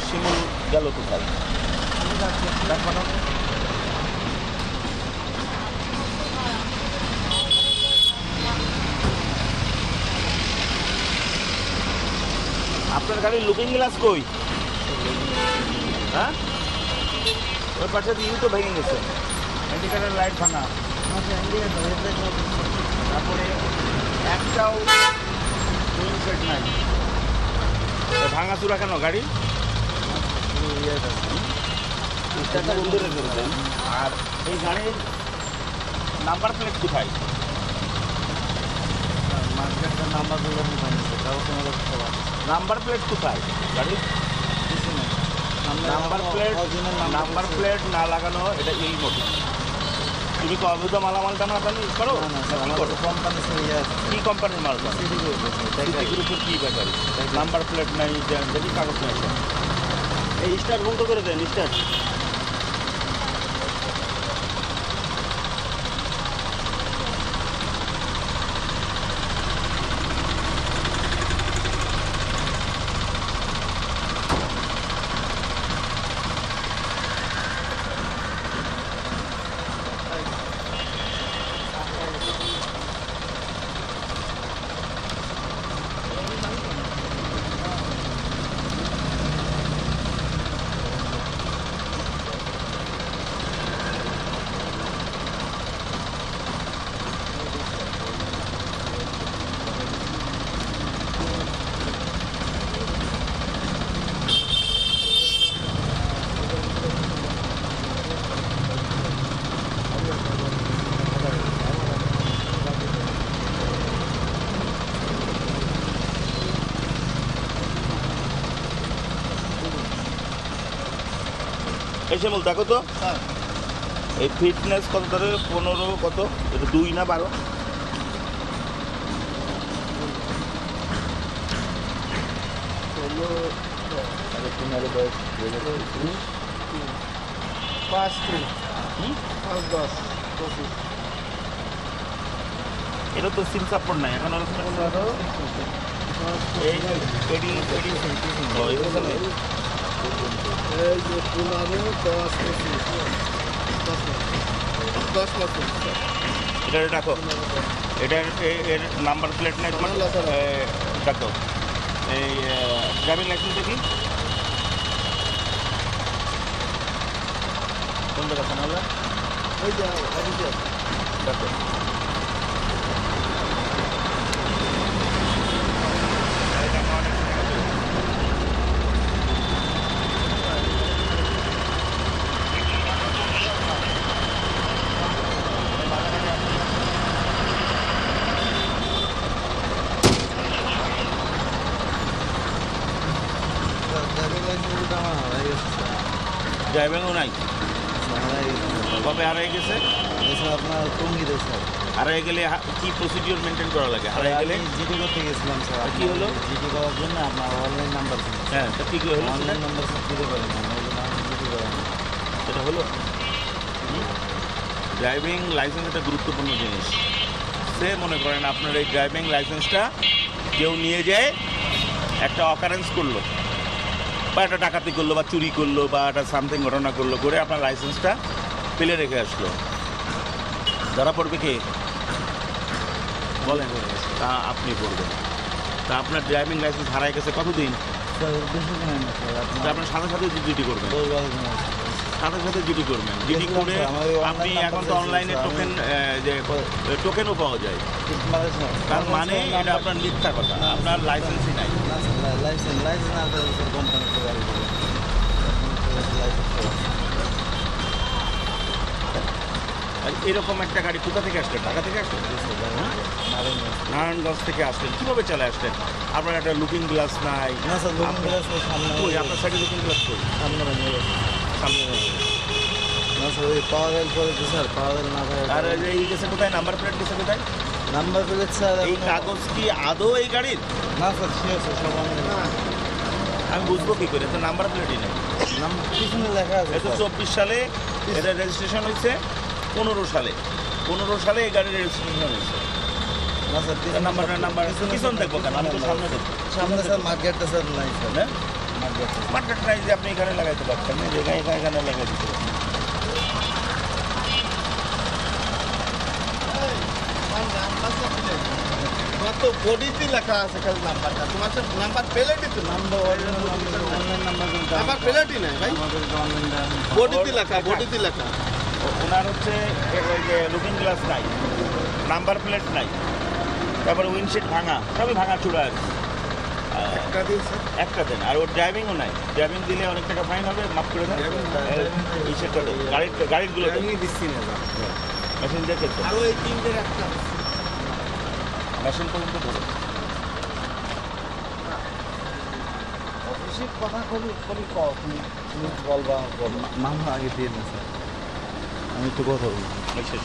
শিমুল গেল কোথায়? আপনার গাড়ির লুকিং গ্লাস কই? হ্যাঁ, ওই পাশে দিয়ে তো ভেঙে গেছে। ইন্ডিকেটার লাইট ভাঙা, তারপরে একটাও সেট নাই। ভাঙা চূড়া কেন গাড়ি? বন্ধ রেখেছেন। আর এই গাড়ির নাম্বার প্লেট কোথায়? নাম্বার প্লেট কোথায় গাড়ির? নাম্বার প্লেট না লাগানো এটা এই মতো। তুমি কি অবৈধ মালামাল টানাটানি করো? কি কোম্পানির মাল? সিটি গ্রুপের কি ব্যাপারে? নাম্বার প্লেট নাই, দেখি কাগজ নাই। এই স্টার্ট বন্ধ করে দেন, স্টার্ট। এসে বল দেখো তো এই ফিটনেস কত ধরে? 15 কত? এটা 2 না 12? এটা তো সিম সাপোর্ট নাই এখন। এটা রাখো, এটা এর নাম্বার প্লেট নাই তোমার। দেখো এই ড্রাইভিং লাইসেন্স দেখি কোন জায়গা থানা? দেখো ড্রাইভিংও নাই। কবে হারাই গেছে? আপনার টঙ্গিতে স্যার। হারাই গেলে কি প্রসিডিওর মেনটেন করা লাগে? হারাই গেলে জিডি করতে গেছিলাম স্যার। কি হলো? জিডি করার জন্য আপনার অনলাইন নাম্বার ছিল। হ্যাঁ, তা কি হলো? অনলাইন নাম্বার সব দিতে পারেন না, জিডি করা না। সেটা হলো। ড্রাইভিং লাইসেন্স একটা গুরুত্বপূর্ণ জিনিস। সে মনে করেন আপনার এই ড্রাইভিং লাইসেন্সটা কেউ নিয়ে যায় একটা অকারেন্স করলো, বা একটা ডাকাতি করলো, বা চুরি করলো, বা একটা সামথিং ঘটনা করলো, করে আপনার লাইসেন্সটা ফেলে রেখে আসলো। ধরা পড়বে কে বলেন? তা আপনি পড়বেন। তা আপনার ড্রাইভিং লাইসেন্স হারাই গেছে কতদিন? আপনার সাথে সাথে ডিউটি করবেন, সাথে সাথে ডিউটি করবেন। ডিউটি করে আপনি এখন তো অনলাইনে টোকেন, যে টোকেনও পাওয়া যায়, তার মানে এটা আপনার মিথ্যা কথা, আপনার লাইসেন্সই নাই। এরকম একটা গাড়ি কোথা থেকে আসলেন? ঢাকা থেকে আসলেন? নারায়ণগঞ্জ থেকে আসলেন। কীভাবে চলে আসলেন? আপনার একটা লুকিং গ্লাস নাই? না স্যার, লুকিং গ্লাস কই আপনার সাইডে লুকিং গ্লাস কই? সামনে সামনে না স্যার, ওই পাওয়ার রেল পড়েছে স্যার, পাওয়ার রেল না। আর এই গেছে কোথায়? নাম্বার প্লেট গেছে কোথায়? নাম্বার প্লেট স্যার, এই কাগজ কি আদৌ এই গাড়ির? না স্যার, শিওর স্যার, সব আমি বুঝবো কী করে? তো নাম্বার প্লেটই নেই। নাম্বার পিছনে লেখা আছে। এটা 24 সালে এটা রেজিস্ট্রেশন হয়েছে, 15 সালে এই গাড়ির রেজিস্ট্রেশন হয়েছে। না স্যার নাম্বার পিছন দেখবো কেন, আমি তো সামনে দেখবো। সামনে স্যার মার্কেটটা স্যার নাই স্যার। হ্যাঁ মার্কেট মার্কেট প্রাইস আপনি এখানে লাগাইতে পারছেন না, যে এখানে লাগাই দিতে পারছেন। তোমার তো বডিতে লেখা আছে খালি নাম্বারটা, তোমার সব নাম্বার প্লেটই তো নাম্বার অনলাইন নাম্বার প্লেটই নাই ভাই, বডিতে লেখা, বডিতে লেখা। ওনার হচ্ছে ওই যে লুকিং গ্লাস নাই, নাম্বার প্লেট নাই, তারপরে উইন্ডশিট ভাঙা, সবই ভাঙা চূড়া আছে। একটা দিন স্যার, একটা দেন, আর ওর ড্রাইভিংও নাই। ড্রাইভিং দিলে অনেক টাকা ফাইন হবে, মাফ করে দেন। ইসেরটা দেন, গাড়িগুলো দেন, আমি দিচ্ছি না স্যার। মেশিন দিয়ে চেক করুন, আরও এই তিনটের একটা মেশিন পর্যন্ত ধরুন। অফিসে কথা করি করি তুমি তুমি বলবা মামলা আগে দিয়ে না স্যার, আমি তো কথা বলবো। শেষ